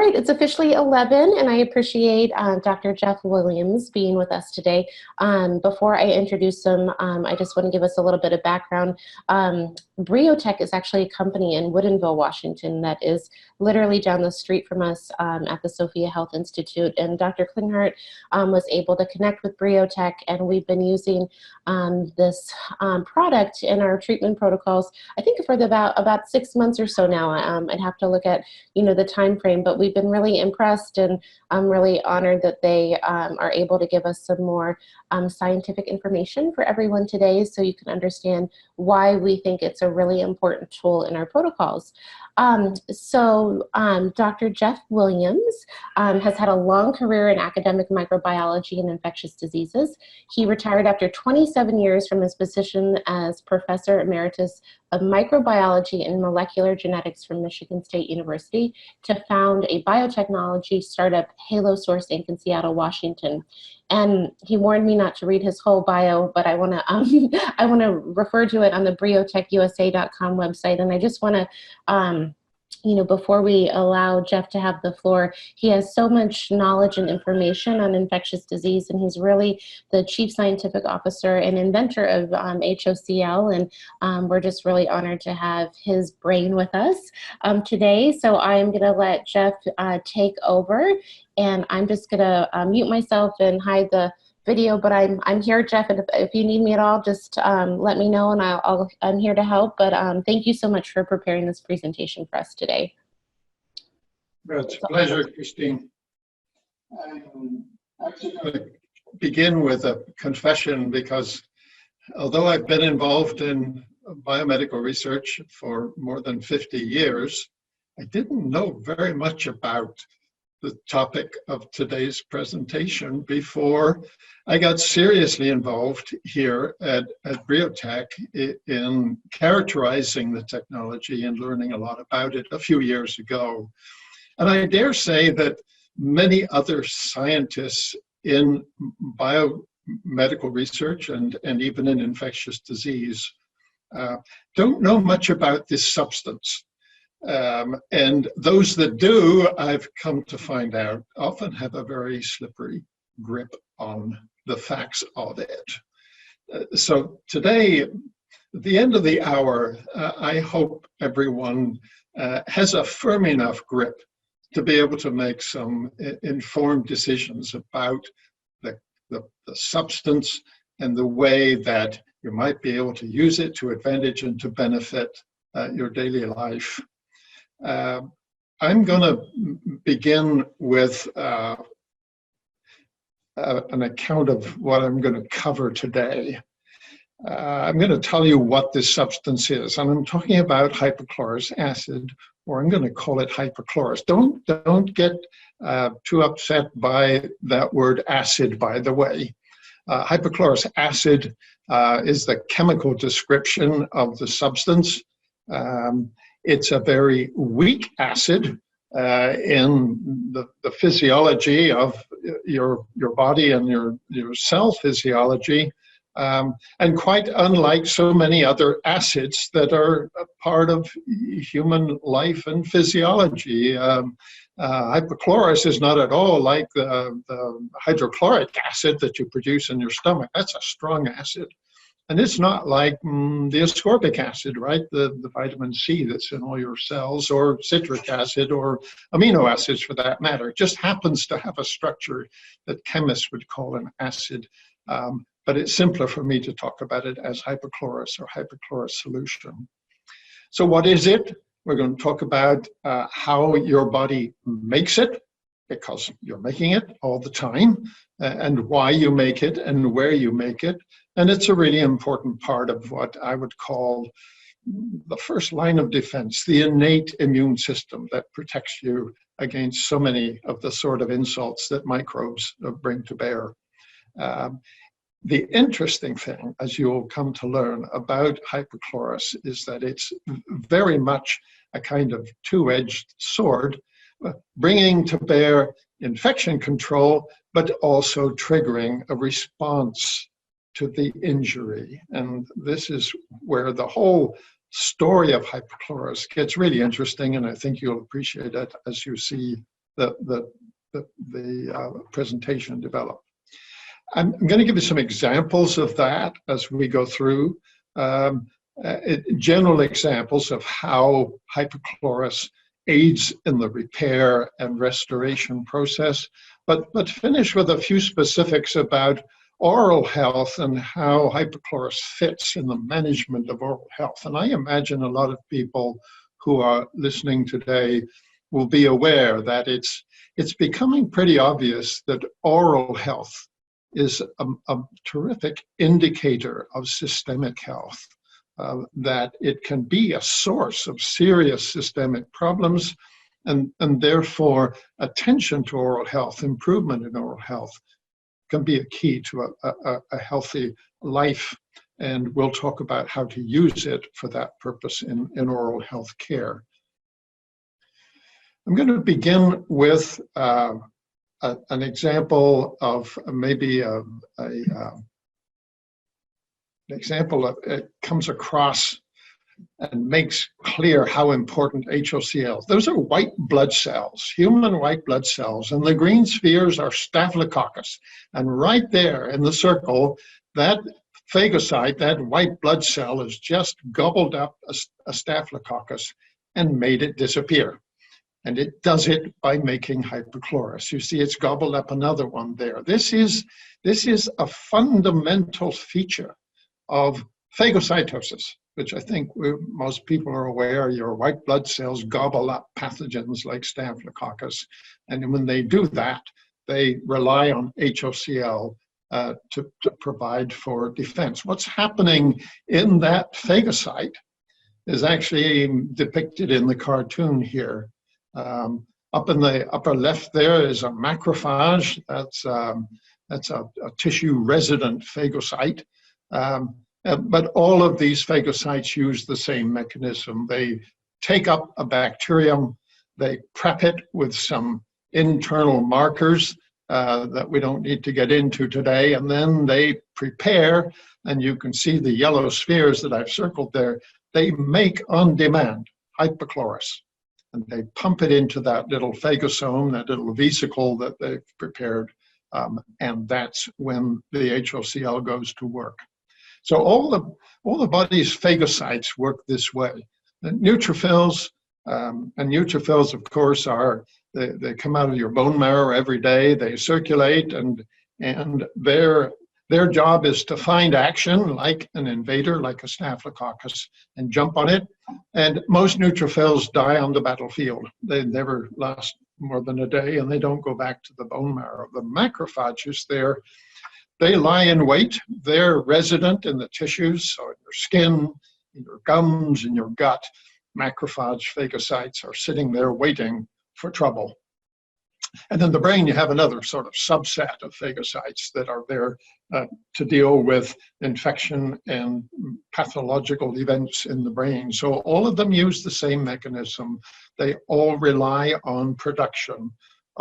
right, it's officially 11, and I appreciate Dr. Jeff Williams being with us today. Before I introduce him, I just want to give us a little bit of background. Briotech is actually a company in Woodinville, Washington that is literally down the street from us at the Sophia Health Institute. And Dr. Klinghardt was able to connect with Briotech, and we've been using this product in our treatment protocols, I think for about 6 months or so now. I'd have to look at the time frame, but we've been really impressed, and I'm really honored that they are able to give us some more scientific information for everyone today, so you can understand why we think it's a really important tool in our protocols. Dr. Jeff Williams has had a long career in academic microbiology and infectious diseases. He retired after 27 years from his position as Professor Emeritus of Microbiology and Molecular Genetics from Michigan State University to found a biotechnology startup, HaloSource Inc. in Seattle, Washington. And he warned me not to read his whole bio, but I want to I want to refer to it on the briotechusa.com website. And I just want to before we allow Jeff to have the floor, he has so much knowledge and information on infectious disease, and he's really the Chief Scientific Officer and inventor of HOCl, and we're just really honored to have his brain with us today. So I'm going to let Jeff take over, and I'm just going to mute myself and hide the video, but I'm here, Jeff, and if you need me at all, just let me know, and I'm here to help. But thank you so much for preparing this presentation for us today. It's a pleasure, Christine. I'm actually going to begin with a confession, because although I've been involved in biomedical research for more than 50 years, I didn't know very much about the topic of today's presentation before I got seriously involved here at Briotech in characterizing the technology and learning a lot about it a few years ago. And I dare say that many other scientists in biomedical research and even in infectious disease don't know much about this substance. And those that do, I've come to find out, often have a very slippery grip on the facts of it. So today, at the end of the hour, I hope everyone has a firm enough grip to be able to make some informed decisions about the substance and the way that you might be able to use it to advantage and to benefit your daily life. I'm going to begin with an account of what I'm going to cover today. I'm going to tell you what this substance is, and I'm talking about hypochlorous acid, or I'm going to call it hypochlorous. Don't get too upset by that word acid, by the way. Hypochlorous acid is the chemical description of the substance. It's a very weak acid in the physiology of your body and your cell physiology, and quite unlike so many other acids that are a part of human life and physiology. Hypochlorous is not at all like the hydrochloric acid that you produce in your stomach. That's a strong acid. And it's not like the ascorbic acid, right? The vitamin C that's in all your cells, or citric acid, or amino acids for that matter. It just happens to have a structure that chemists would call an acid. But it's simpler for me to talk about it as hypochlorous or hypochlorous solution. So what is it? We're going to talk about how your body makes it, because you're making it all the time, and why you make it and where you make it. And it's a really important part of what I would call the first line of defense, the innate immune system that protects you against so many of the sort of insults that microbes bring to bear. The interesting thing, as you'll come to learn about hypochlorous, is that it's very much a kind of two-edged sword, bringing to bear infection control, but also triggering a response to the injury. And this is where the whole story of hypochlorous gets really interesting, and I think you'll appreciate it as you see the presentation develop. I'm going to give you some examples of that as we go through, general examples of how hypochlorous aids in the repair and restoration process, but finish with a few specifics about oral health and how hypochlorous fits in the management of oral health. And I imagine a lot of people who are listening today will be aware that it's becoming pretty obvious that oral health is a terrific indicator of systemic health, that it can be a source of serious systemic problems, and therefore attention to oral health, improvement in oral health, can be a key to a healthy life. And we'll talk about how to use it for that purpose in oral health care. I'm going to begin with an example of maybe an example that it comes across and makes clear how important HOCl. Those are white blood cells, human white blood cells, and the green spheres are staphylococcus. And right there in the circle, that phagocyte, that white blood cell, has just gobbled up a staphylococcus and made it disappear. And it does it by making hypochlorous. You see, it's gobbled up another one there. This is a fundamental feature of phagocytosis, which I think most people are aware. Your white blood cells gobble up pathogens like staphylococcus. And when they do that, they rely on HOCl to provide for defense. What's happening in that phagocyte is actually depicted in the cartoon here. Up in the upper left there is a macrophage. That's a tissue-resident phagocyte. But all of these phagocytes use the same mechanism. They take up a bacterium, they prep it with some internal markers that we don't need to get into today, and then they prepare, and you can see the yellow spheres that I've circled there. They make on demand hypochlorous, and they pump it into that little phagosome, that little vesicle that they've prepared, and that's when the HOCl goes to work. So all the body's phagocytes work this way. The neutrophils, and neutrophils, of course, they come out of your bone marrow every day. They circulate, and their job is to find action, like an invader, like a staphylococcus, and jump on it. And most neutrophils die on the battlefield. They never last more than a day, and they don't go back to the bone marrow. The macrophages there, they lie in wait. They're resident in the tissues, so in your skin, in your gums, in your gut. Macrophage phagocytes are sitting there waiting for trouble. And in the brain, you have another sort of subset of phagocytes that are there to deal with infection and pathological events in the brain. So all of them use the same mechanism. They all rely on production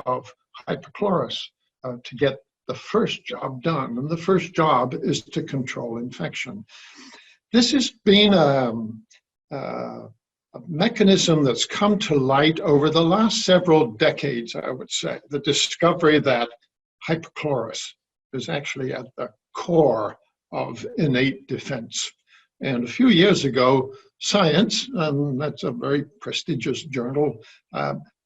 of hypochlorous to get the first job done. And the first job is to control infection. This has been a mechanism that's come to light over the last several decades, I would say. The discovery that hypochlorous is actually at the core of innate defense. And a few years ago, Science, and that's a very prestigious journal,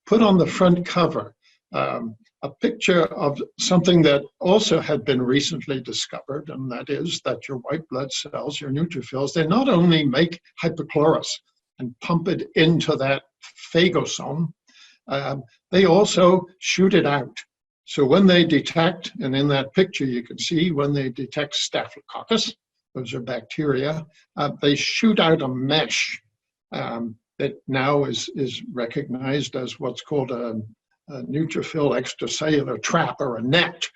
put on the front cover a picture of something that also had been recently discovered, and that is that your white blood cells, your neutrophils, they not only make hypochlorous and pump it into that phagosome, they also shoot it out. So when they detect, and in that picture you can see when they detect staphylococcus, those are bacteria, they shoot out a mesh that now is recognized as what's called a neutrophil extracellular trap, or a net.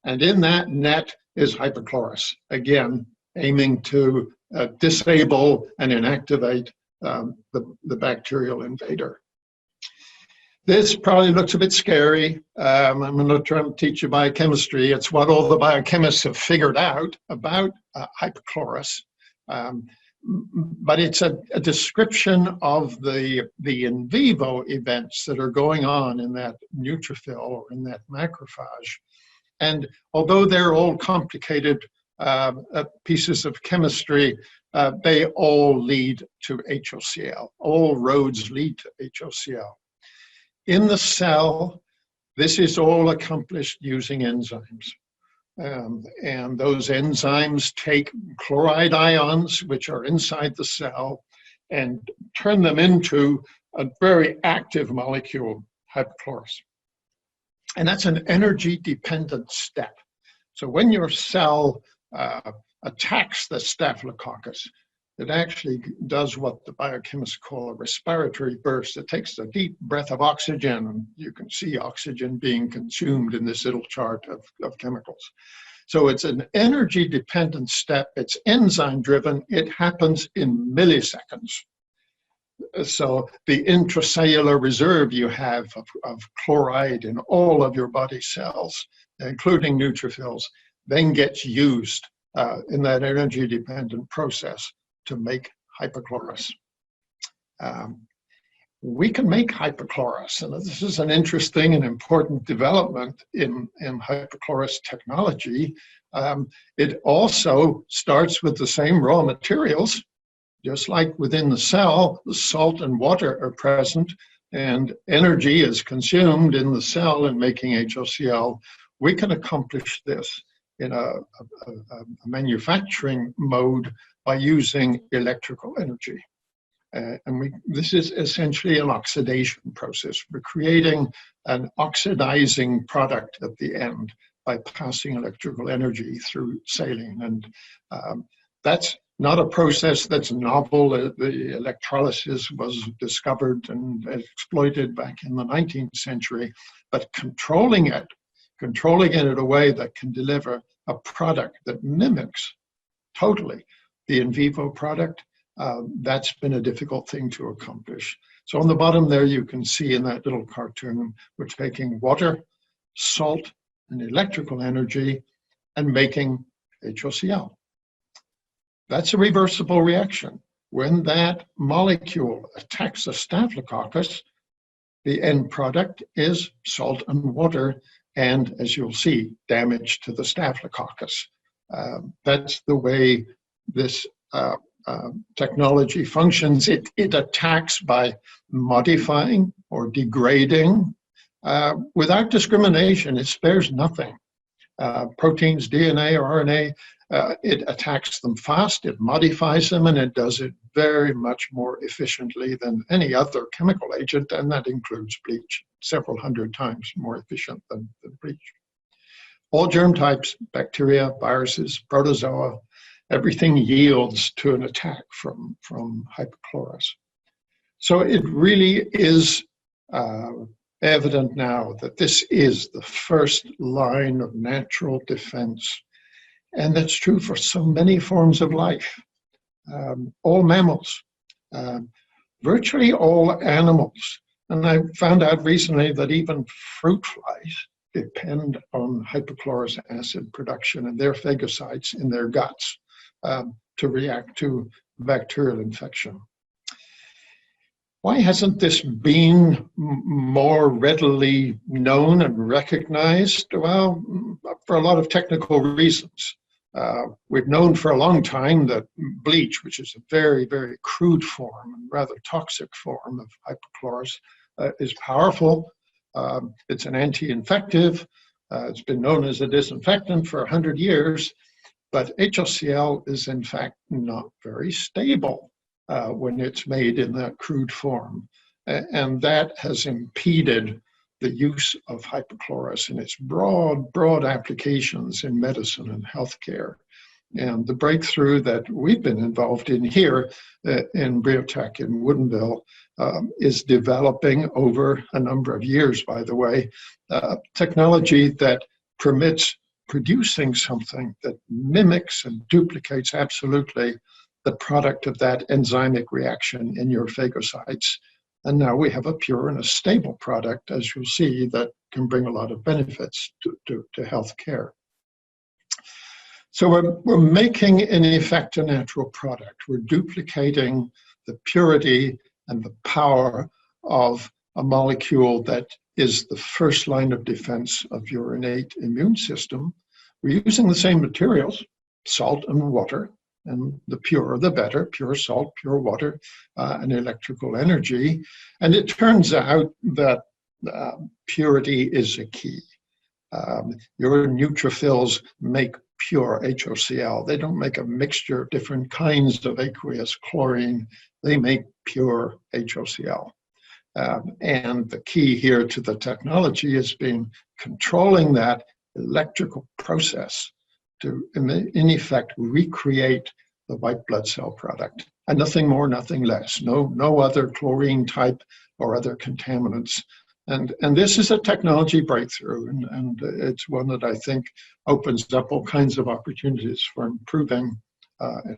And in that net is hypochlorous, again, aiming to disable and inactivate the bacterial invader. This probably looks a bit scary. I'm going to try to teach you biochemistry. It's what all the biochemists have figured out about hypochlorous. but it's a description of the in vivo events that are going on in that neutrophil or in that macrophage. And although they're all complicated pieces of chemistry, they all lead to HOCl. All roads lead to HOCl. In the cell, this is all accomplished using enzymes. And those enzymes take chloride ions, which are inside the cell, and turn them into a very active molecule, hypochlorous. And that's an energy-dependent step. So when your cell attacks the staphylococcus, it actually does what the biochemists call a respiratory burst. It takes a deep breath of oxygen, and you can see oxygen being consumed in this little chart of chemicals. So it's an energy-dependent step. It's enzyme-driven. It happens in milliseconds. So the intracellular reserve you have of chloride in all of your body cells, including neutrophils, then gets used in that energy-dependent process to make hypochlorous. We can make hypochlorous, and this is an interesting and important development in hypochlorous technology. It also starts with the same raw materials. Just like within the cell, the salt and water are present, and energy is consumed in the cell in making HOCl. We can accomplish this in a manufacturing mode by using electrical energy. This is essentially an oxidation process. We're creating an oxidizing product at the end by passing electrical energy through saline. And that's not a process that's novel. The electrolysis was discovered and exploited back in the 19th century, but controlling it in a way that can deliver a product that mimics totally the in vivo product, that's been a difficult thing to accomplish. So on the bottom there, you can see in that little cartoon, we're taking water, salt, and electrical energy and making HOCl. That's a reversible reaction. When that molecule attacks a staphylococcus, the end product is salt and water, and as you'll see, damage to the staphylococcus. That's the way this technology functions. It attacks by modifying or degrading without discrimination. It spares nothing. Proteins, DNA, or RNA, it attacks them fast, it modifies them, and it does it very much more efficiently than any other chemical agent, and that includes bleach, several hundred times more efficient than bleach. All germ types, bacteria, viruses, protozoa, everything yields to an attack from hypochlorous. So it really is evident now that this is the first line of natural defense. And that's true for so many forms of life. All mammals, virtually all animals. And I found out recently that even fruit flies depend on hypochlorous acid production in their phagocytes in their guts to react to bacterial infection. Why hasn't this been more readily known and recognized? Well, for a lot of technical reasons. We've known for a long time that bleach, which is a very, very crude form and rather toxic form of hypochlorous, is powerful. It's an anti-infective. It's been known as a disinfectant for 100 years, but HOCl is in fact not very stable when it's made in that crude form. And that has impeded the use of hypochlorous in its broad applications in medicine and healthcare. And the breakthrough that we've been involved in here in Briotech in Woodinville is developing over a number of years, by the way, technology that permits producing something that mimics and duplicates absolutely the product of that enzymic reaction in your phagocytes. And now we have a pure and a stable product, as you'll see, that can bring a lot of benefits to health care. So we're making, in effect, a natural product. We're duplicating the purity and the power of a molecule that is the first line of defense of your innate immune system. We're using the same materials, salt and water, and the purer the better, pure salt, pure water, and electrical energy. And it turns out that purity is a key. Your neutrophils make pure HOCl. They don't make a mixture of different kinds of aqueous chlorine. They make pure HOCl. And the key here to the technology has been controlling that electrical process to, in effect, recreate the white blood cell product. And nothing more, nothing less. No other chlorine type or other contaminants. And this is a technology breakthrough, and it's one that I think opens up all kinds of opportunities for improving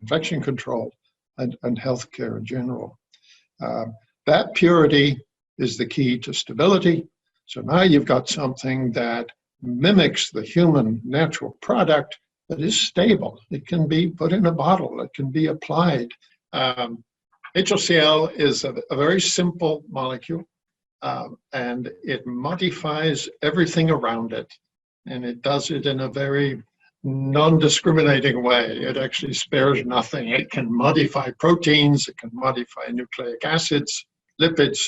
infection control and healthcare in general. That purity is the key to stability. So now you've got something that mimics the human natural product that is stable. It can be put in a bottle. It can be applied. HOCl is a very simple molecule. And it modifies everything around it. And it does it in a very non-discriminating way. It actually spares nothing. It can modify proteins, it can modify nucleic acids, lipids,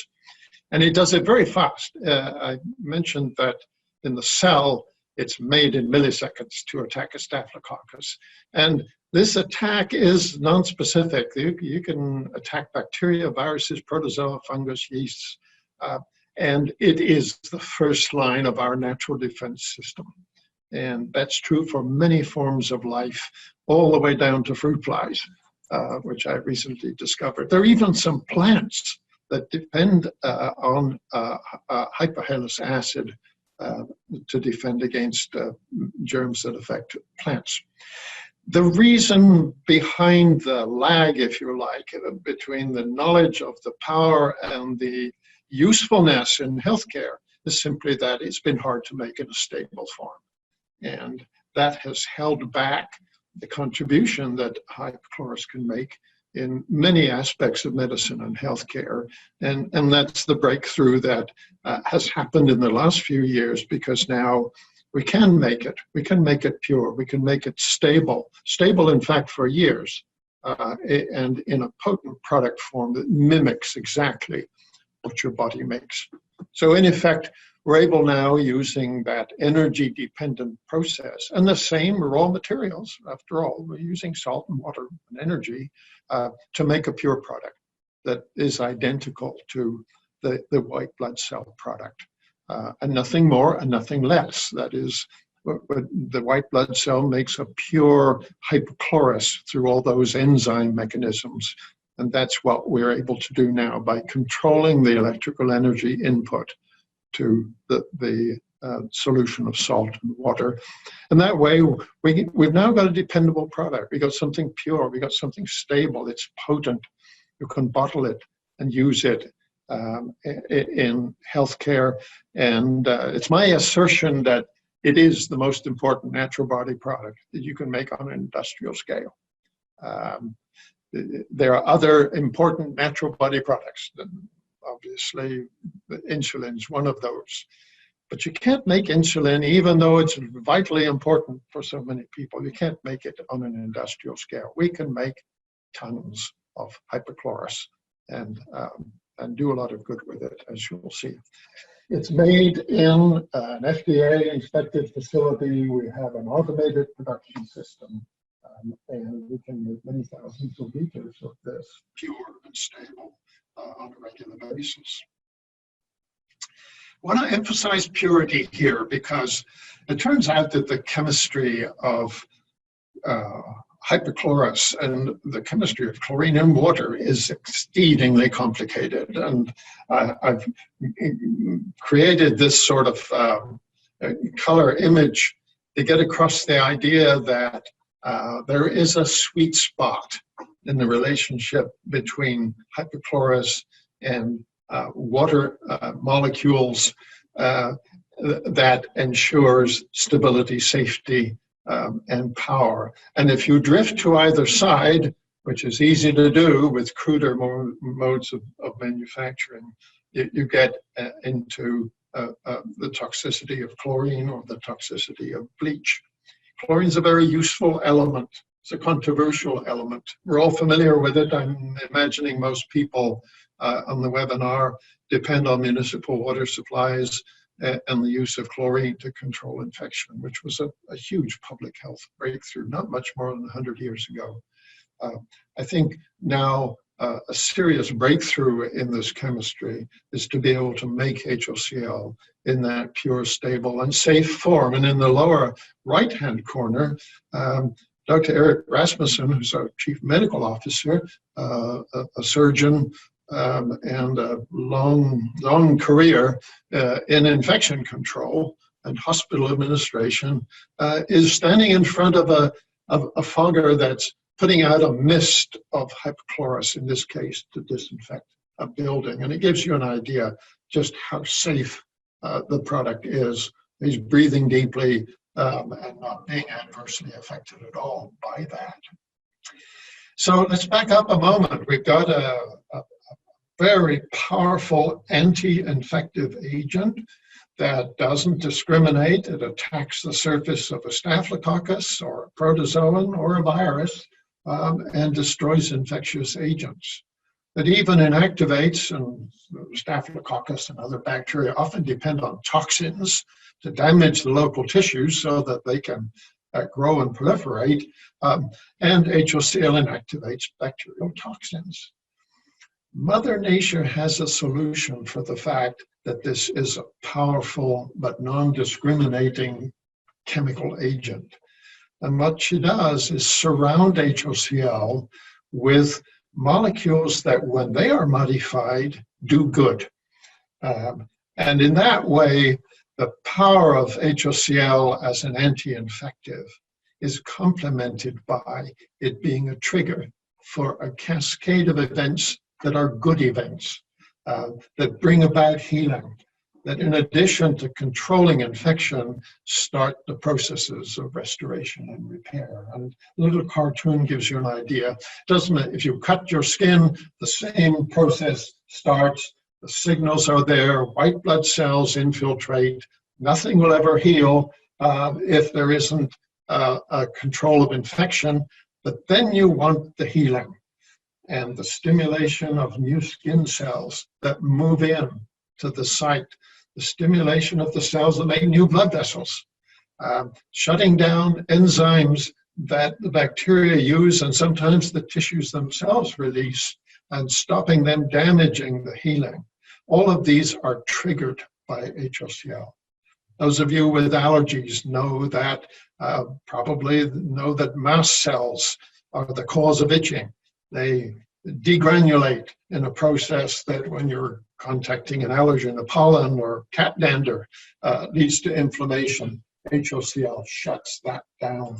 and it does it very fast. I mentioned that in the cell, it's made in milliseconds to attack a staphylococcus. And this attack is non-specific. You can attack bacteria, viruses, protozoa, fungus, yeasts, and it is the first line of our natural defense system. And that's true for many forms of life, all the way down to fruit flies, which I recently discovered. There are even some plants that depend on hypochlorous acid to defend against germs that affect plants. The reason behind the lag, if you like, between the knowledge of the power and the usefulness in healthcare is simply that it's been hard to make in a stable form. And that has held back the contribution that hypochlorous can make in many aspects of medicine and healthcare. And that's the breakthrough that has happened in the last few years, because now we can make it. We can make it pure. We can make it stable, in fact, for years, and in a potent product form that mimics exactly what your body makes. So in effect, we're able now, using that energy-dependent process and the same raw materials, after all, we're using salt and water and energy to make a pure product that is identical to the white blood cell product. And nothing more and nothing less. That is, the white blood cell makes a pure hypochlorous through all those enzyme mechanisms. And that's what we're able to do now by controlling the electrical energy input to the solution of salt and water. And that way, we've now got a dependable product. We got something pure, we got something stable, it's potent. You can bottle it and use it in healthcare. And it's my assertion that it is the most important natural body product that you can make on an industrial scale. There are other important natural body products. Obviously, insulin is one of those. But you can't make insulin, even though it's vitally important for so many people. You can't make it on an industrial scale. We can make tons of hypochlorous and do a lot of good with it, as you'll see. It's made in an FDA-inspected facility. We have an automated production system, and we can make many thousands of liters of this pure and stable on a regular basis. I want to emphasize purity here because it turns out that the chemistry of hypochlorous and the chemistry of chlorine in water is exceedingly complicated. And I've created this sort of color image to get across the idea that there is a sweet spot in the relationship between hypochlorous and water molecules that ensures stability, safety, and power. And if you drift to either side, which is easy to do with cruder modes of manufacturing, you get into the toxicity of chlorine or the toxicity of bleach. Chlorine is a very useful element. It's a controversial element. We're all familiar with it. I'm imagining most people on the webinar depend on municipal water supplies and the use of chlorine to control infection, which was a huge public health breakthrough, not much more than 100 years ago. I think now a serious breakthrough in this chemistry is to be able to make HOCl in that pure, stable, and safe form. And in the lower right-hand corner, Dr. Eric Rasmussen, who's our chief medical officer, a surgeon, and a long career in infection control and hospital administration, is standing in front of a fogger that's putting out a mist of hypochlorous, in this case, to disinfect a building. And it gives you an idea just how safe the product is. He's breathing deeply and not being adversely affected at all by that. So let's back up a moment. We've got a very powerful anti-infective agent that doesn't discriminate. It attacks the surface of a staphylococcus or a protozoan or a virus and destroys infectious agents. It even inactivates, and staphylococcus and other bacteria often depend on toxins to damage the local tissues so that they can grow and proliferate, and HOCl inactivates bacterial toxins. Mother Nature has a solution for the fact that this is a powerful but non-discriminating chemical agent. And what she does is surround HOCl with molecules that, when they are modified, do good. And in that way, the power of HOCl as an anti-infective is complemented by it being a trigger for a cascade of events that are good events, that bring about healing, that in addition to controlling infection, start the processes of restoration and repair. And the little cartoon gives you an idea, doesn't it? If you cut your skin, the same process starts, the signals are there, white blood cells infiltrate, nothing will ever heal if there isn't a control of infection, but then you want the healing and the stimulation of new skin cells that move in to the site, the stimulation of the cells that make new blood vessels, shutting down enzymes that the bacteria use and sometimes the tissues themselves release, and stopping them damaging the healing. All of these are triggered by HOCl. Those of you with allergies know that, probably know that mast cells are the cause of itching. They degranulate in a process that, when you're contacting an allergen, a pollen or cat dander, leads to inflammation. HOCl shuts that down.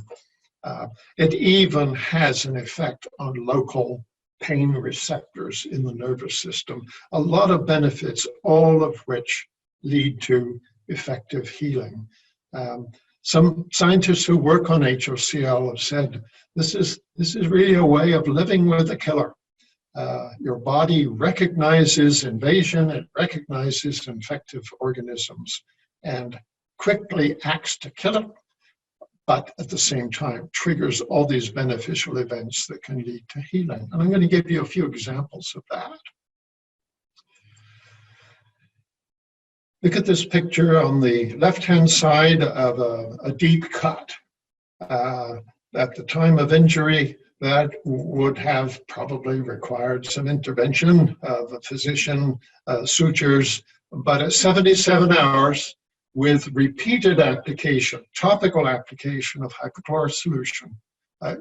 It even has an effect on local pain receptors in the nervous system. A lot of benefits, all of which lead to effective healing. Some scientists who work on HOCl have said this is really a way of living with a killer. Your body recognizes invasion, it recognizes infective organisms, and quickly acts to kill it, but at the same time triggers all these beneficial events that can lead to healing. And I'm going to give you a few examples of that. Look at this picture on the left-hand side of a deep cut. At the time of injury, that would have probably required some intervention of a physician, sutures, but at 77 hours, with repeated application, topical application of hypochlorous solution,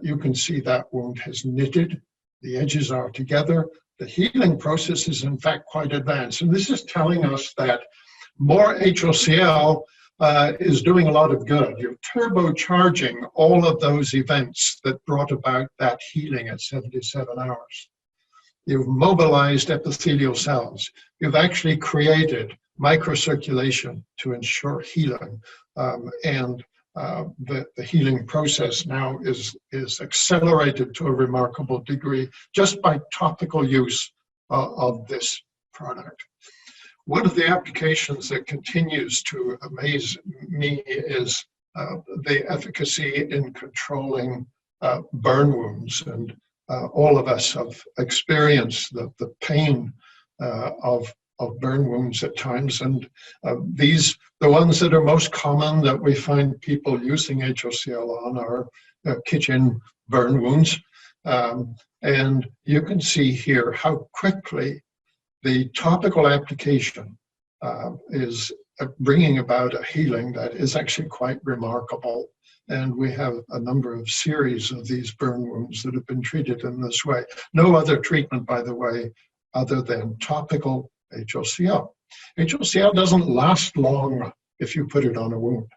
you can see that wound has knitted, the edges are together, the healing process is in fact quite advanced. And this is telling us that more HOCl is doing a lot of good. You're turbocharging all of those events that brought about that healing at 77 hours. You've mobilized epithelial cells. You've actually created microcirculation to ensure healing and the healing process now is accelerated to a remarkable degree just by topical use of this product. One of the applications that continues to amaze me is the efficacy in controlling burn wounds. And all of us have experienced the pain of burn wounds at times. And the ones that are most common that we find people using HOCl on are kitchen burn wounds. And you can see here how quickly the topical application is bringing about a healing that is actually quite remarkable. And we have a number of series of these burn wounds that have been treated in this way. No other treatment, by the way, other than topical HOCl. HOCl doesn't last long if you put it on a wound.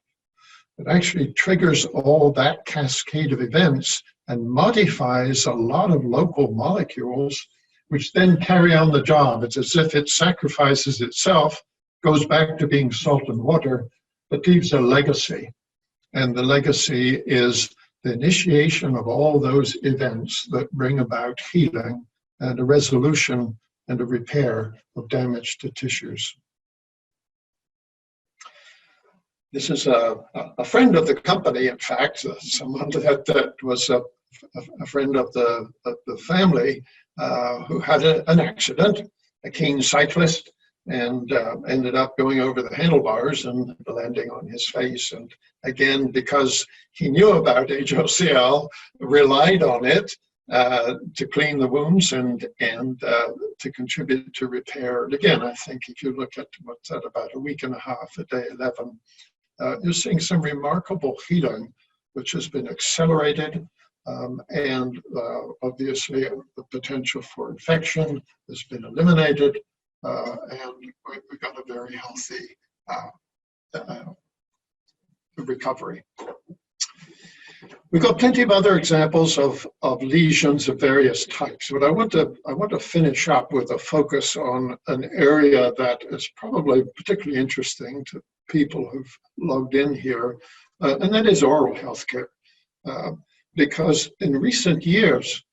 It actually triggers all that cascade of events and modifies a lot of local molecules, which then carry on the job. It's as if it sacrifices itself, goes back to being salt and water, but leaves a legacy. And the legacy is the initiation of all those events that bring about healing and a resolution and a repair of damage to tissues. This is a friend of the company, in fact, someone that was a friend of the family who had an accident, a keen cyclist, and ended up going over the handlebars and landing on his face. And again, because he knew about HOCl, relied on it to clean the wounds and to contribute to repair. And again, I think if you look at what's that, about a week and a half, at day 11, you're seeing some remarkable healing, which has been accelerated. And obviously the potential for infection has been eliminated, and we've got a very healthy recovery. We've got plenty of other examples of lesions of various types, but I want to finish up with a focus on an area that is probably particularly interesting to people who've logged in here, and that is oral healthcare. Because in recent years,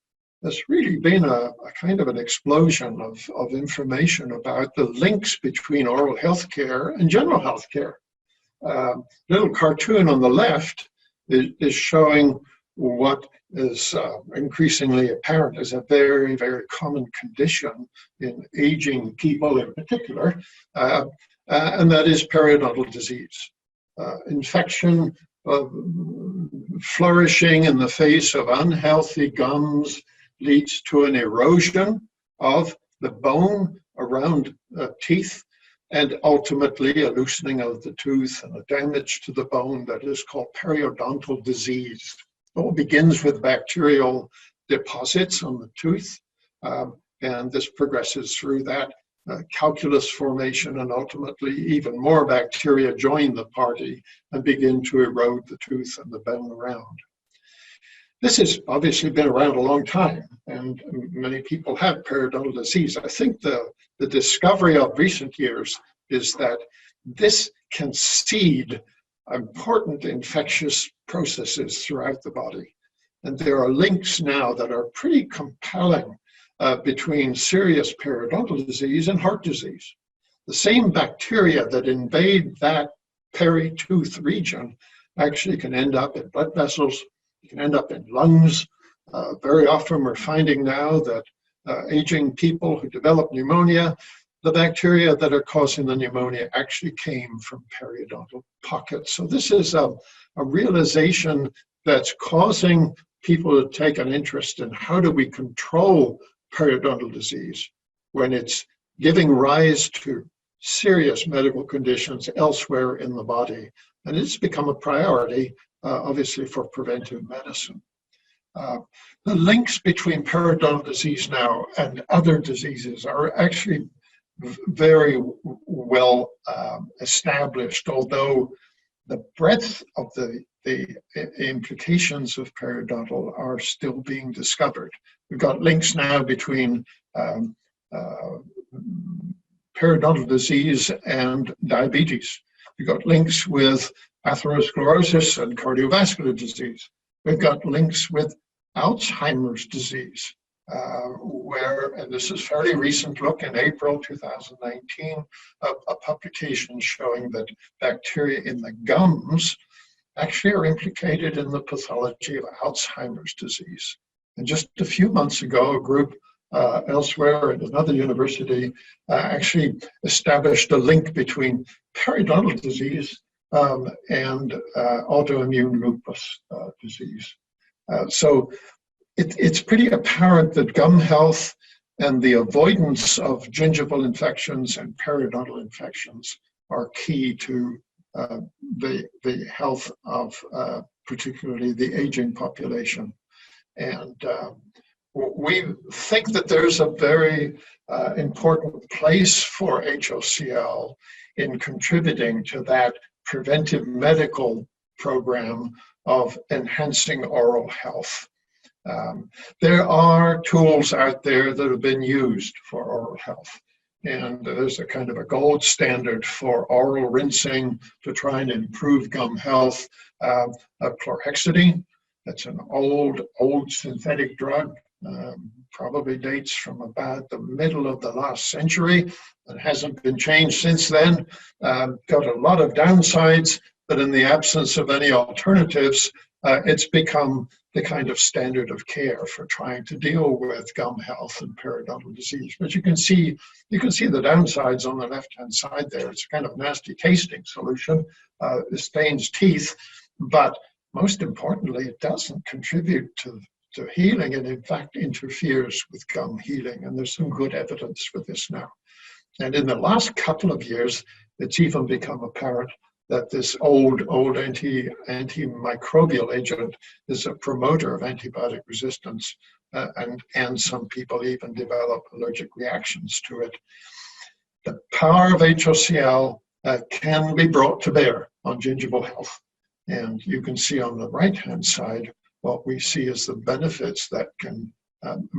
there's really been a kind of an explosion of information about the links between oral health care and general health care. Little cartoon on the left is showing what is increasingly apparent as a very, very common condition in aging people in particular, and that is periodontal disease. Infection flourishing in the face of unhealthy gums leads to an erosion of the bone around teeth, and ultimately a loosening of the tooth and a damage to the bone that is called periodontal disease. It all begins with bacterial deposits on the tooth, and this progresses through that calculus formation, and ultimately even more bacteria join the party and begin to erode the tooth and the bone around. This has obviously been around a long time, and many people have periodontal disease. I think the discovery of recent years is that this can seed important infectious processes throughout the body. And there are links now that are pretty compelling between serious periodontal disease and heart disease. The same bacteria that invade that peri-tooth region actually can end up in blood vessels, can end up in lungs. Very often we're finding now that aging people who develop pneumonia, the bacteria that are causing the pneumonia actually came from periodontal pockets. So this is a realization that's causing people to take an interest in how do we control periodontal disease when it's giving rise to serious medical conditions elsewhere in the body. And it's become a priority, obviously, for preventive medicine. The links between periodontal disease now and other diseases are actually very well established, although the breadth of the implications of periodontal are still being discovered. We've got links now between periodontal disease and diabetes. We've got links with atherosclerosis and cardiovascular disease. We've got links with Alzheimer's disease, and this is fairly recent look in April 2019, a publication showing that bacteria in the gums actually are implicated in the pathology of Alzheimer's disease. And just a few months ago, a group elsewhere at another university actually established a link between periodontal disease and autoimmune lupus disease. So it's pretty apparent that gum health and the avoidance of gingival infections and periodontal infections are key to the health of particularly the aging population. And we think that there's a very important place for HOCl in contributing to that preventive medical program of enhancing oral health. There are tools out there that have been used for oral health. And there's a kind of a gold standard for oral rinsing to try and improve gum health. Chlorhexidine, that's an old synthetic drug, probably dates from about the middle of the last century. It hasn't been changed since then. Got a lot of downsides, but in the absence of any alternatives, it's become the kind of standard of care for trying to deal with gum health and periodontal disease. But you can see the downsides on the left-hand side there. It's a kind of nasty tasting solution. It stains teeth, but most importantly, it doesn't contribute to healing, and in fact interferes with gum healing. And there's some good evidence for this now. And in the last couple of years, it's even become apparent that this old antimicrobial agent is a promoter of antibiotic resistance, and some people even develop allergic reactions to it. The power of HOCl can be brought to bear on gingival health. And you can see on the right-hand side what we see as the benefits that can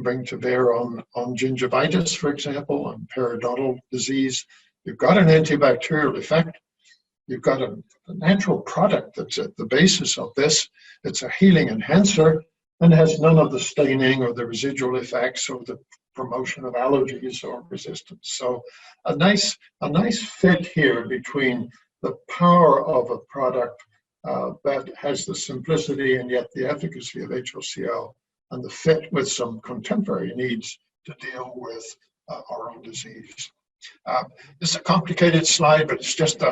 bring to bear on gingivitis, for example, on periodontal disease. You've got an antibacterial effect. You've got a natural product that's at the basis of this. It's a healing enhancer and has none of the staining or the residual effects or the promotion of allergies or resistance. So a nice fit here between the power of a product that has the simplicity and yet the efficacy of HOCl, and the fit with some contemporary needs to deal with oral disease. This is a complicated slide, but it's just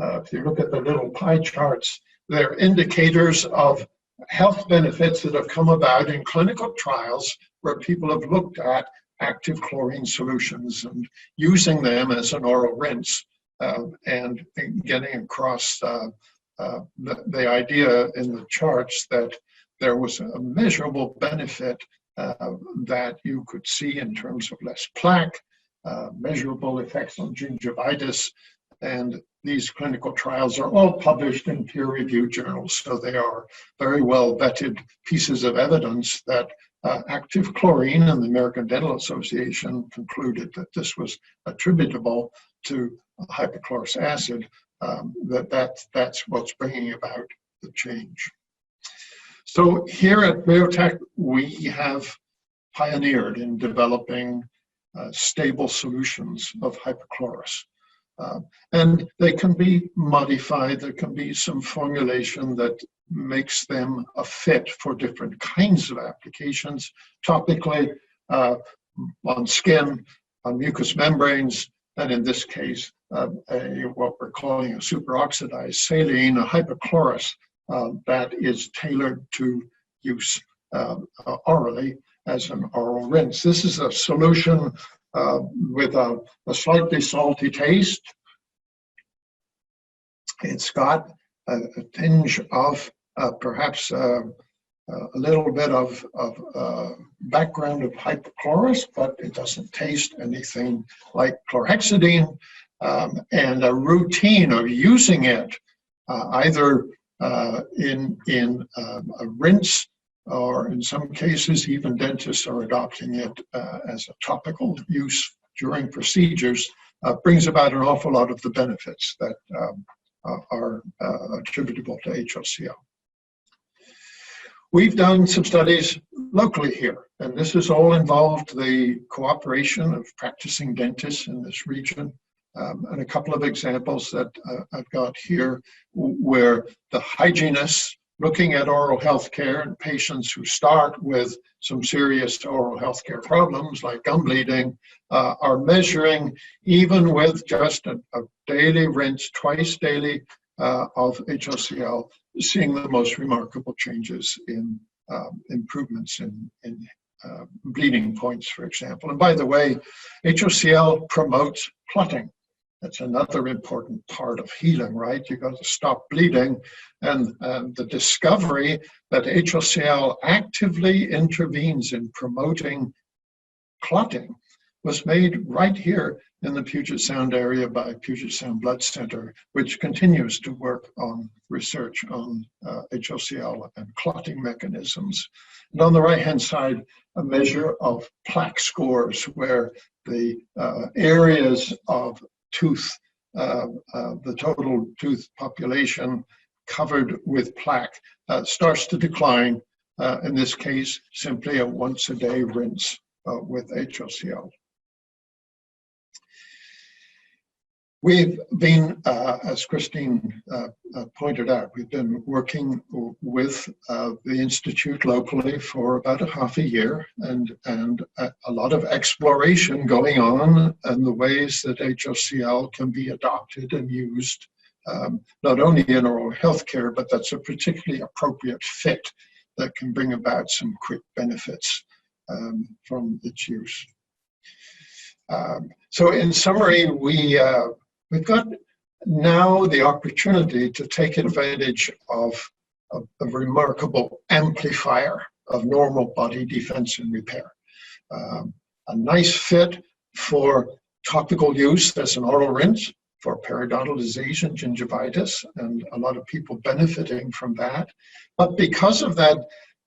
if you look at the little pie charts, they're indicators of health benefits that have come about in clinical trials where people have looked at active chlorine solutions and using them as an oral rinse, and getting across the idea in the charts that there was a measurable benefit that you could see in terms of less plaque, measurable effects on gingivitis, and these clinical trials are all published in peer-reviewed journals, so they are very well vetted pieces of evidence that active chlorine, and the American Dental Association concluded that this was attributable to hypochlorous acid, that's what's bringing about the change. So here at Biotech, we have pioneered in developing stable solutions of hypochlorous. And they can be modified. There can be some formulation that makes them a fit for different kinds of applications, topically, on skin, on mucous membranes, and in this case, what we're calling a superoxidized saline, a hypochlorous, that is tailored to use orally as an oral rinse. This is a solution with a slightly salty taste. It's got a tinge of perhaps a little bit of background of hypochlorous, but it doesn't taste anything like chlorhexidine, and a routine of using it either in a rinse, or in some cases even dentists are adopting it as a topical use during procedures, brings about an awful lot of the benefits that are attributable to HOCl. We've done some studies locally here, and this has all involved the cooperation of practicing dentists in this region. And a couple of examples that I've got here where the hygienists looking at oral health care in patients who start with some serious oral health care problems like gum bleeding are measuring, even with just a daily rinse, twice daily of HOCl, seeing the most remarkable changes in improvements in bleeding points, for example. And by the way, HOCl promotes clotting. That's another important part of healing, right? You've got to stop bleeding. And the discovery that HOCl actively intervenes in promoting clotting was made right here in the Puget Sound area by Puget Sound Blood Center, which continues to work on research on HOCl and clotting mechanisms. And on the right-hand side, a measure of plaque scores, where the areas of tooth, the total tooth population covered with plaque starts to decline. In this case, simply a once-a-day rinse with HOCl. We've been, as Christine pointed out, we've been working with the Institute locally for about a half a year, and a lot of exploration going on and the ways that HOCl can be adopted and used, not only in oral health care, but that's a particularly appropriate fit that can bring about some quick benefits from its use. So in summary, we've got now the opportunity to take advantage of a remarkable amplifier of normal body defense and repair. A nice fit for topical use as an oral rinse for periodontal disease and gingivitis, and a lot of people benefiting from that. But because of that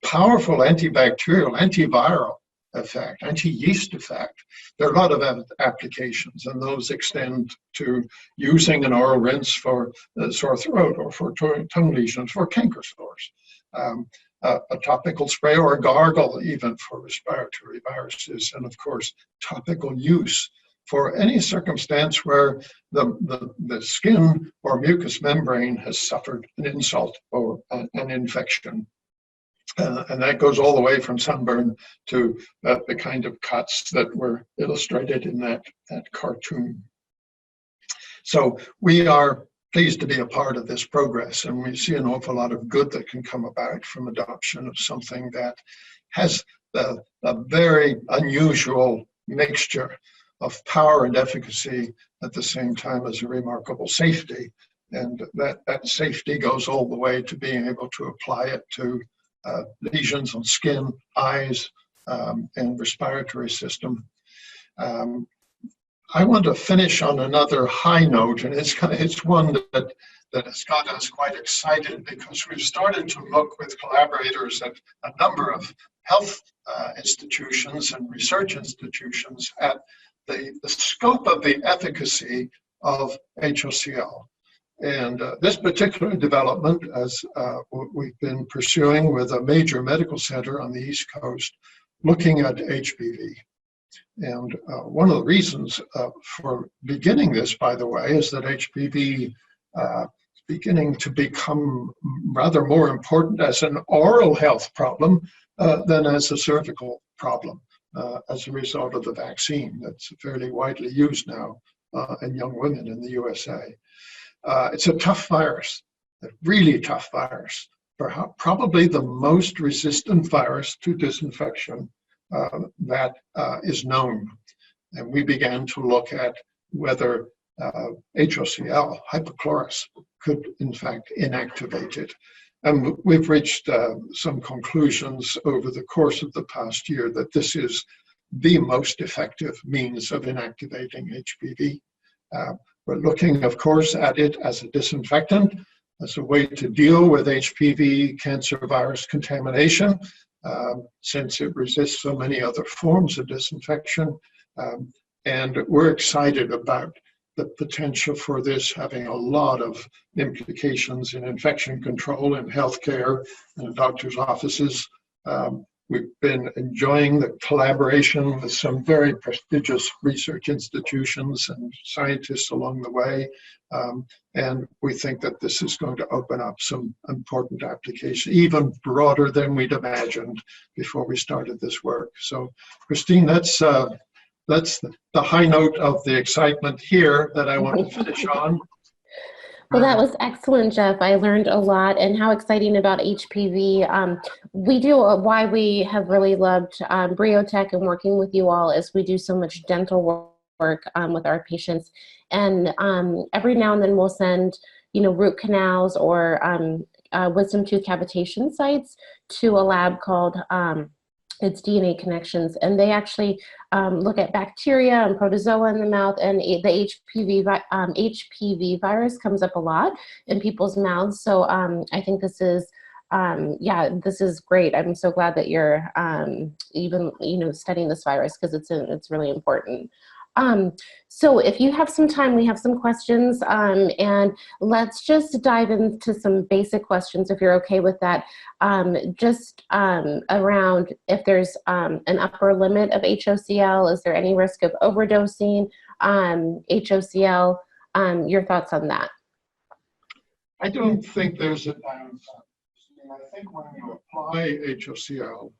powerful antibacterial, antiviral effect, anti-yeast effect, there are a lot of applications, and those extend to using an oral rinse for sore throat or for tongue lesions, for canker sores, a topical spray or a gargle even for respiratory viruses, and of course topical use for any circumstance where the skin or mucous membrane has suffered an insult or an infection. And that goes all the way from sunburn to the kind of cuts that were illustrated in that cartoon. So we are pleased to be a part of this progress, and we see an awful lot of good that can come about from adoption of something that has a very unusual mixture of power and efficacy at the same time as a remarkable safety. And that safety goes all the way to being able to apply it to lesions on skin, eyes, and respiratory system. I want to finish on another high note, and it's one that has got us quite excited, because we've started to look with collaborators at a number of health institutions and research institutions at the scope of the efficacy of HOCl. And this particular development, as we've been pursuing with a major medical center on the East Coast, looking at HPV. And one of the reasons for beginning this, by the way, is that HPV is beginning to become rather more important as an oral health problem than as a cervical problem, as a result of the vaccine that's fairly widely used now in young women in the USA. It's a tough virus, a really tough virus, probably the most resistant virus to disinfection that is known. And we began to look at whether HOCl, hypochlorous, could in fact inactivate it. And we've reached some conclusions over the course of the past year that this is the most effective means of inactivating HPV. We're looking, of course, at it as a disinfectant, as a way to deal with HPV cancer virus contamination, since it resists so many other forms of disinfection. And we're excited about the potential for this having a lot of implications in infection control in healthcare and in doctors' offices. We've been enjoying the collaboration with some very prestigious research institutions and scientists along the way. And we think that this is going to open up some important applications, even broader than we'd imagined before we started this work. So, Christine, that's the high note of the excitement here that I want to finish on. Well, that was excellent, Jeff. I learned a lot, and how exciting about HPV. Why we have really loved Briotech and working with you all is we do so much dental work with our patients. And every now and then we'll send, root canals or wisdom tooth cavitation sites to a lab called it's DNA Connections, and they actually look at bacteria and protozoa in the mouth, and the HPV virus comes up a lot in people's mouths. So I think this is, this is great. I'm so glad that you're even studying this virus, because it's really important. So if you have some time, we have some questions, and let's just dive into some basic questions, if you're okay with that. Just around if there's an upper limit of HOCl, is there any risk of overdosing HOCl? Your thoughts on that? I don't think there's a downside. I think when you apply HOCl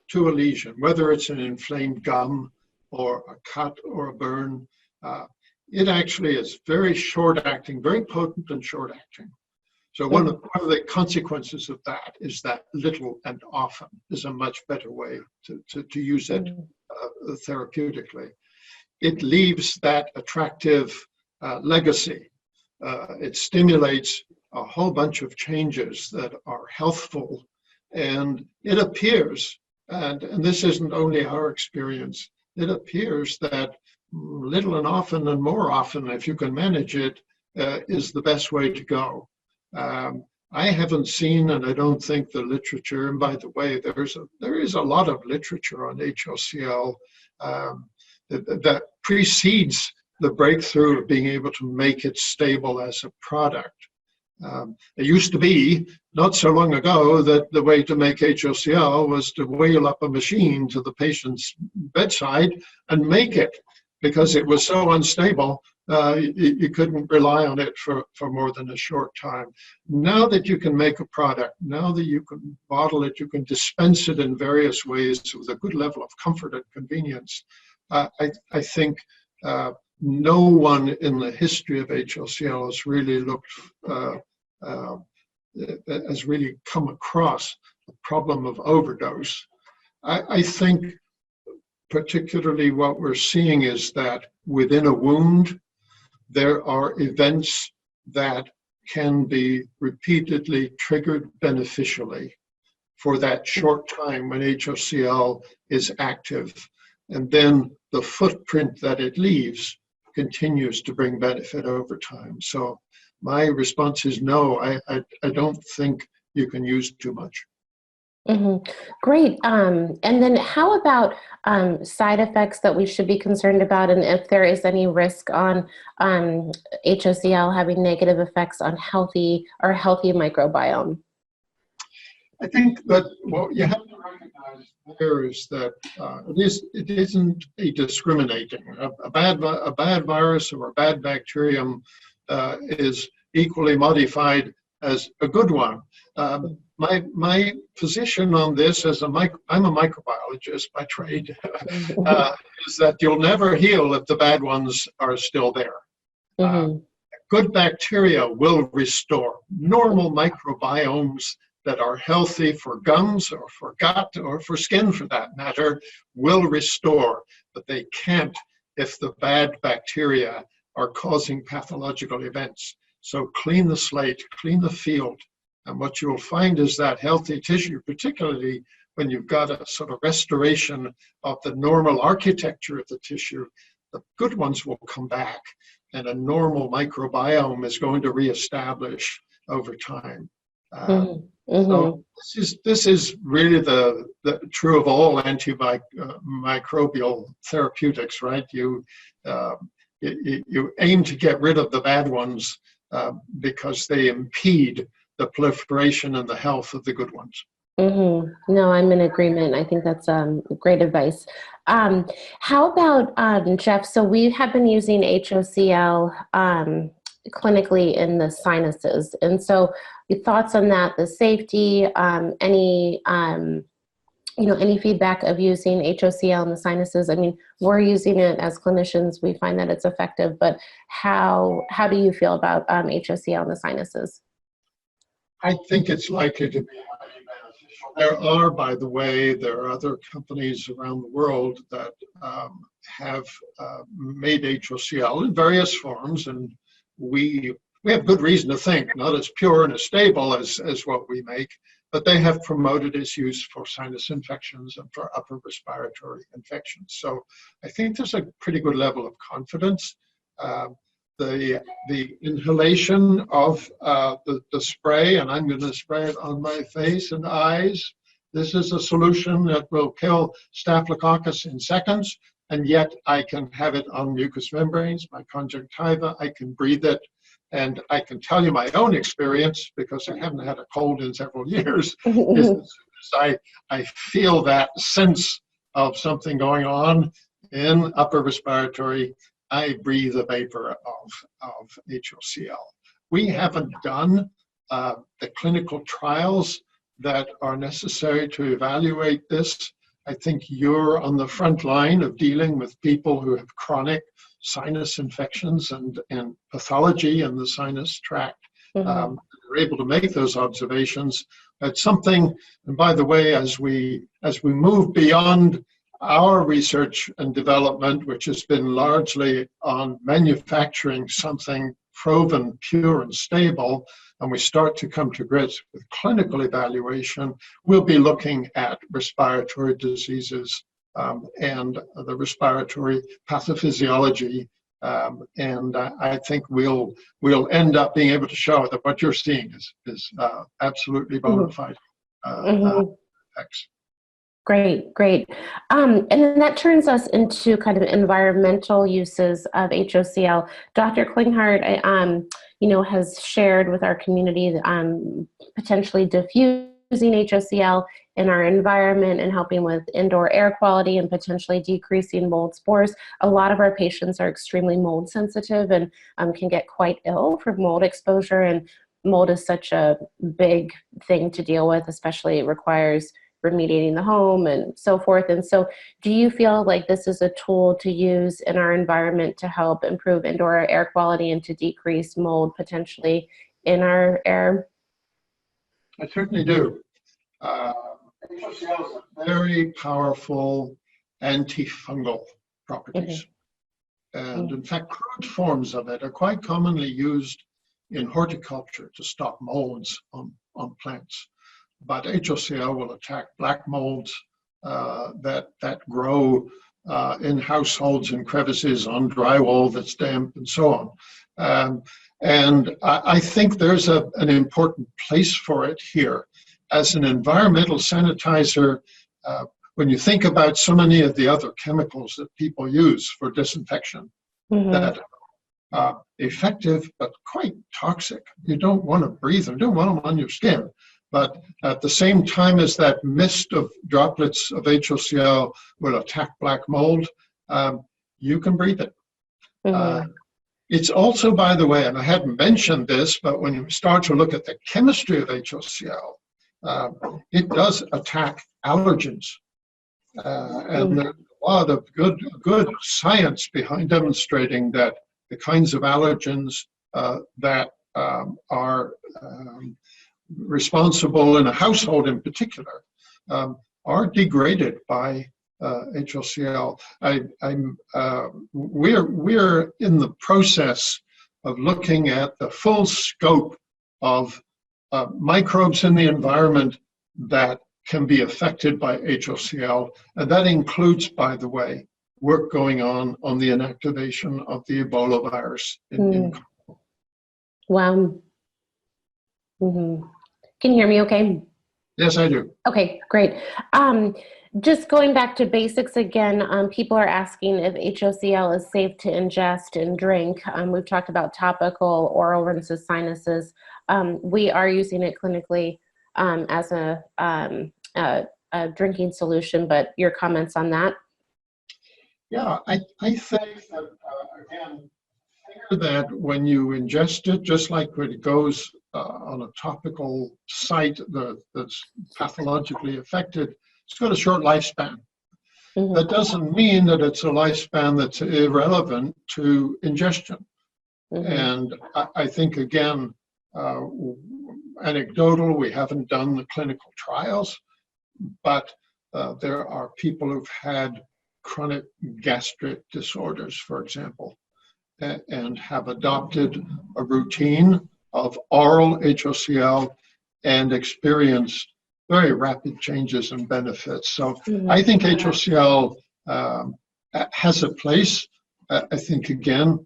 to a lesion, whether it's an inflamed gum or a cut or a burn, it actually is very short-acting, very potent and short-acting. So one of the consequences of that is that little and often is a much better way to use it therapeutically. It leaves that attractive legacy. It stimulates a whole bunch of changes that are healthful, and it appears, and this isn't only our experience, it appears that little and often and more often, if you can manage it, is the best way to go. I haven't seen, and I don't think the literature, and by the way, there is a lot of literature on HOCl that precedes the breakthrough of being able to make it stable as a product. It used to be, not so long ago, that the way to make HOCl was to wheel up a machine to the patient's bedside and make it, because it was so unstable, you couldn't rely on it for more than a short time. Now that you can make a product, now that you can bottle it, you can dispense it in various ways with a good level of comfort and convenience, I think no one in the history of HOCl has really has really come across the problem of overdose. I think particularly what we're seeing is that within a wound, there are events that can be repeatedly triggered beneficially for that short time when HOCl is active. And then the footprint that it leaves continues to bring benefit over time. So my response is no, I don't think you can use too much. Great. And then how about side effects that we should be concerned about, and if there is any risk on HOCl having negative effects on healthy microbiome? I think that what you have to recognize there is that it isn't a discriminating. A bad virus or a bad bacterium is equally modified as a good one. My position on this, I'm a microbiologist by trade, is that you'll never heal if the bad ones are still there. Good bacteria will restore. Normal microbiomes that are healthy for gums or for gut or for skin for that matter will restore, but they can't if the bad bacteria are causing pathological events. So clean the slate, clean the field, and what you'll find is that healthy tissue, particularly when you've got a sort of restoration of the normal architecture of the tissue, the good ones will come back, and a normal microbiome is going to reestablish over time. So this is really the true of all antimicrobial therapeutics, right? You you aim to get rid of the bad ones because they impede the proliferation and the health of the good ones. No, I'm in agreement. I think that's great advice. How about, Jeff, so we have been using HOCl clinically in the sinuses. And so your thoughts on that, the safety, any feedback of using HOCl in the sinuses? I mean, we're using it as clinicians. We find that it's effective, but how do you feel about HOCl in the sinuses? I think it's likely to be highly beneficial. There are, by the way, there are other companies around the world that have made HOCl in various forms, and we have good reason to think not as pure and as stable as what we make, but they have promoted its use for sinus infections and for upper respiratory infections. So I think there's a pretty good level of confidence. The inhalation of the spray, and I'm going to spray it on my face and eyes. This is a solution that will kill Staphylococcus in seconds, and yet I can have it on mucous membranes, my conjunctiva, I can breathe it, and I can tell you my own experience, because I haven't had a cold in several years, is as soon as I feel that sense of something going on in upper respiratory, I breathe a vapor of HOCl. We haven't done the clinical trials that are necessary to evaluate this. I think you're on the front line of dealing with people who have chronic sinus infections and pathology in the sinus tract. We're able to make those observations. It's something, and by the way, as we move beyond our research and development, which has been largely on manufacturing something proven, pure, and stable, and we start to come to grips with clinical evaluation, we'll be looking at respiratory diseases and the respiratory pathophysiology. And I think we'll end up being able to show that what you're seeing is absolutely bona fide effects. Great. And then that turns us into kind of environmental uses of HOCl. Dr. Klinghardt, has shared with our community potentially diffusing HOCl in our environment and helping with indoor air quality and potentially decreasing mold spores. A lot of our patients are extremely mold sensitive and can get quite ill from mold exposure. And mold is such a big thing to deal with, especially it requires remediating the home and so forth. And so do you feel like this is a tool to use in our environment to help improve indoor air quality and to decrease mold potentially in our air? I certainly do. HOCl has very powerful antifungal properties. And in fact, crude forms of it are quite commonly used in horticulture to stop molds on plants. But HOCl will attack black molds that grow in households and crevices on drywall that's damp and so on. And I think there's an important place for it here. As an environmental sanitizer, when you think about so many of the other chemicals that people use for disinfection that are effective but quite toxic, you don't want to breathe them, you don't want them on your skin. But at the same time as that mist of droplets of HOCl will attack black mold, you can breathe it. It's also, by the way, and I hadn't mentioned this, but when you start to look at the chemistry of HOCl, it does attack allergens. And there's a lot of good science behind demonstrating that the kinds of allergens that are responsible in a household in particular are degraded by HOCl. We're in the process of looking at the full scope of microbes in the environment that can be affected by HOCl, and that includes, by the way, work going on the inactivation of the Ebola virus in Wow. Can you hear me okay? Yes, I do. Okay, great. Just going back to basics again, people are asking if HOCl is safe to ingest and drink. We've talked about topical, oral rinses, sinuses. We are using it clinically as a drinking solution, but your comments on that? Yeah, I think that, again, that when you ingest it, just like when it goes on a topical site that's pathologically affected, it's got a short lifespan. Mm-hmm. That doesn't mean that it's a lifespan that's irrelevant to ingestion. Mm-hmm. And I think, again, anecdotal, we haven't done the clinical trials, but there are people who've had chronic gastric disorders, for example, and have adopted a routine of oral HOCl and experienced very rapid changes and benefits. So I think HOCl has a place. I think, again,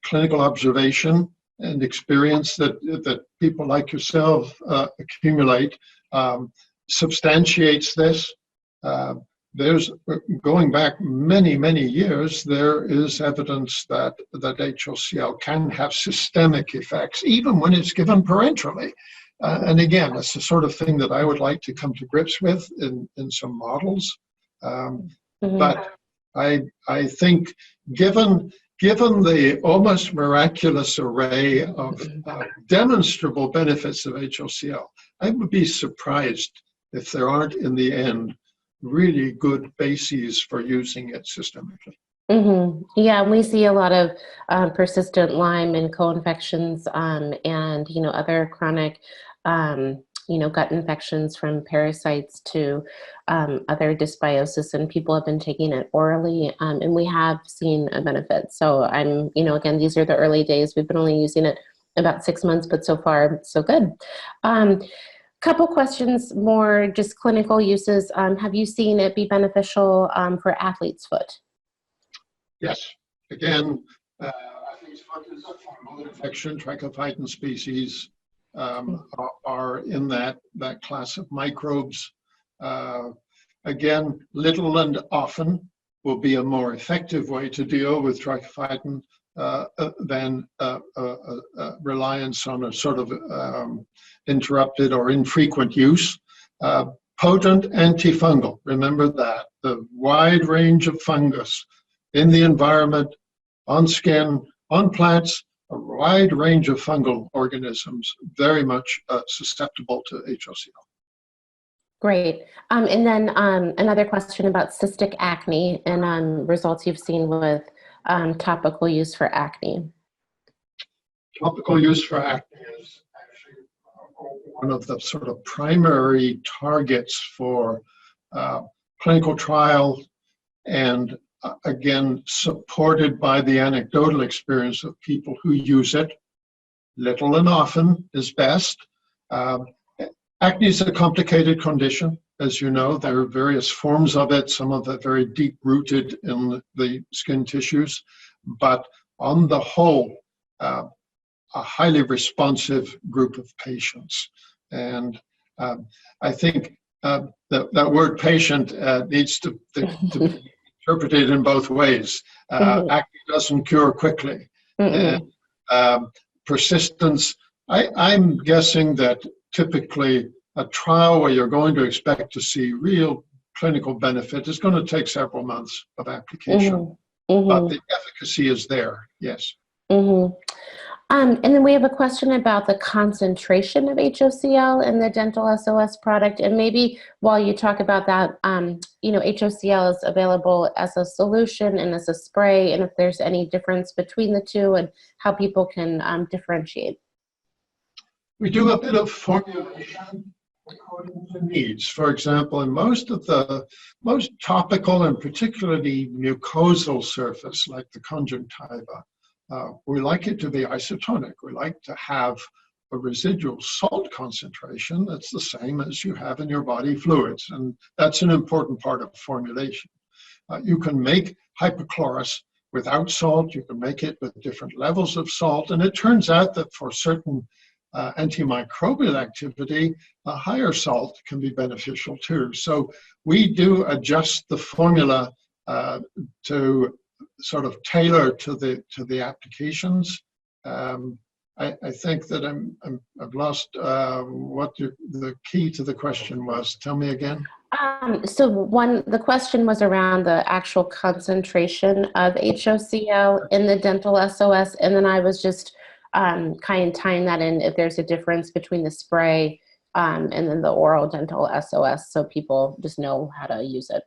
clinical observation and experience that people like yourself accumulate substantiates this. There's, going back many, many years, there is evidence that HOCl can have systemic effects, even when it's given parenterally. And again, it's the sort of thing that I would like to come to grips with in some models. But I think given the almost miraculous array of demonstrable benefits of HOCl, I would be surprised if there aren't, in the end, really good bases for using it systemically. Mm-hmm. Yeah, we see a lot of persistent Lyme and co-infections, and other chronic gut infections from parasites to other dysbiosis, and people have been taking it orally, and we have seen a benefit. So again, these are the early days. We've been only using it about 6 months, but so far so good. Couple questions more, just clinical uses. Have you seen it be beneficial for athlete's foot? Yes. Again, athlete's foot is a fungal infection. Trichophyton species are in that class of microbes. Again, little and often will be a more effective way to deal with trichophyton than reliance on a sort of interrupted or infrequent use. Potent antifungal, remember that. The wide range of fungus in the environment, on skin, on plants, a wide range of fungal organisms, very much susceptible to HOCl. Great. And then another question about cystic acne and results you've seen with topical use for acne. Topical use for acne is actually one of the sort of primary targets for clinical trials, and again, supported by the anecdotal experience of people who use it. Little and often is best. Acne is a complicated condition. As you know, there are various forms of it, some of it very deep-rooted in the skin tissues, but on the whole, a highly responsive group of patients. And I think that word patient needs to be interpreted in both ways. Acne doesn't cure quickly. And persistence, I'm guessing that typically a trial where you're going to expect to see real clinical benefit is going to take several months of application. But the efficacy is there, yes. And then we have a question about the concentration of HOCl in the Dental SOS product. And maybe while you talk about that, HOCl is available as a solution and as a spray, and if there's any difference between the two and how people can differentiate. We do a bit of formulation according to needs. For example, in most topical and particularly mucosal surface, like the conjunctiva, we like it to be isotonic. We like to have a residual salt concentration that's the same as you have in your body fluids, and that's an important part of formulation. You can make hypochlorous without salt. You can make it with different levels of salt, and it turns out that for certain antimicrobial activity, a higher salt can be beneficial too. So we do adjust the formula to sort of tailor to the applications. I think that I've lost what the key to the question was. Tell me again. The question was around the actual concentration of HOCl in the dental SOS, and then I was just kind of tying that in if there's a difference between the spray and then the oral dental SOS, so people just know how to use it.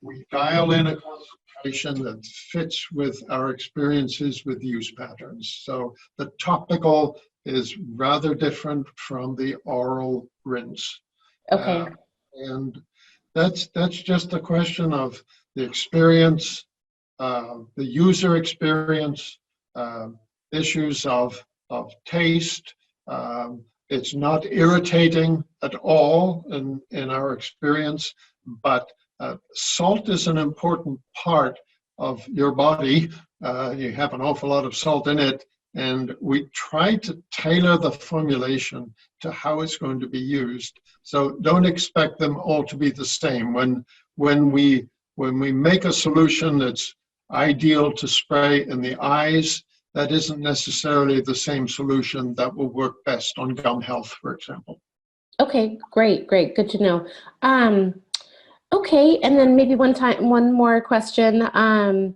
We dial in a concentration that fits with our experiences with use patterns. So the topical is rather different from the oral rinse. Okay. And that's just a question of the experience, the user experience, issues of taste. It's not irritating at all in our experience, but salt is an important part of your body. You have an awful lot of salt in it, and we try to tailor the formulation to how it's going to be used. So don't expect them all to be the same. When we make a solution that's ideal to spray in the eyes, that isn't necessarily the same solution that will work best on gum health, for example. Okay, great, good to know. Okay, and then maybe one more question. One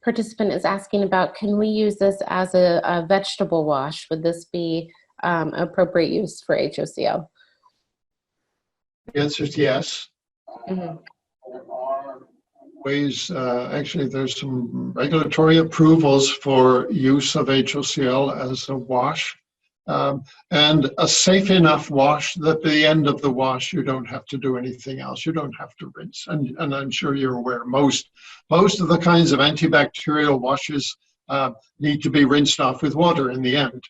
participant is asking about, can we use this as a vegetable wash? Would this be appropriate use for HOCl? The answer is yes. Mm-hmm. There are ways, actually there's some regulatory approvals for use of HOCl as a wash. And a safe enough wash that at the end of the wash you don't have to do anything else. You don't have to rinse. And I'm sure you're aware most of the kinds of antibacterial washes need to be rinsed off with water in the end.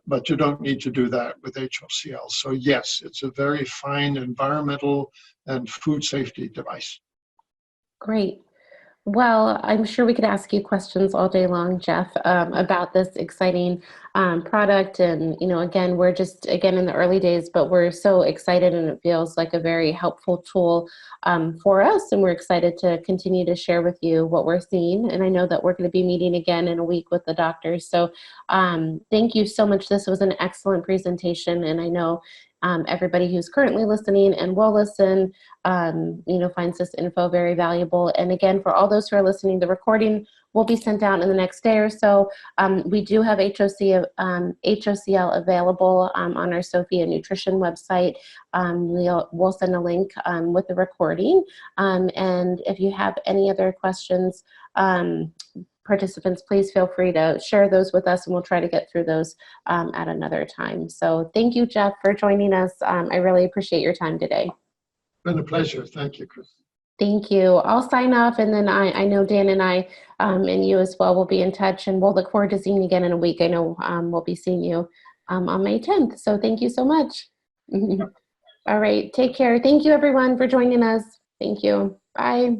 But you don't need to do that with HOCl. So yes, it's a very fine environmental and food safety device. Great. Well, I'm sure we could ask you questions all day long, Jeff, about this exciting product. And, again, we're just, in the early days, but we're so excited, and it feels like a very helpful tool for us. And we're excited to continue to share with you what we're seeing. And I know that we're going to be meeting again in a week with the doctors. So thank you so much. This was an excellent presentation. And I know everybody who's currently listening and will listen, finds this info very valuable. And again, for all those who are listening, the recording will be sent out in the next day or so. We do have HOCl available on our Sophia Nutrition website. We'll send a link with the recording. And if you have any other questions, participants, please feel free to share those with us, and we'll try to get through those at another time. So thank you, Jeff, for joining us. I really appreciate your time today. It's been a pleasure. Thank you, Chris. Thank you. I'll sign off, and then I know Dan and I and you as well will be in touch, and we'll look forward to seeing you again in a week. I know we'll be seeing you on May 10th. So thank you so much. All right. Take care. Thank you, everyone, for joining us. Thank you. Bye.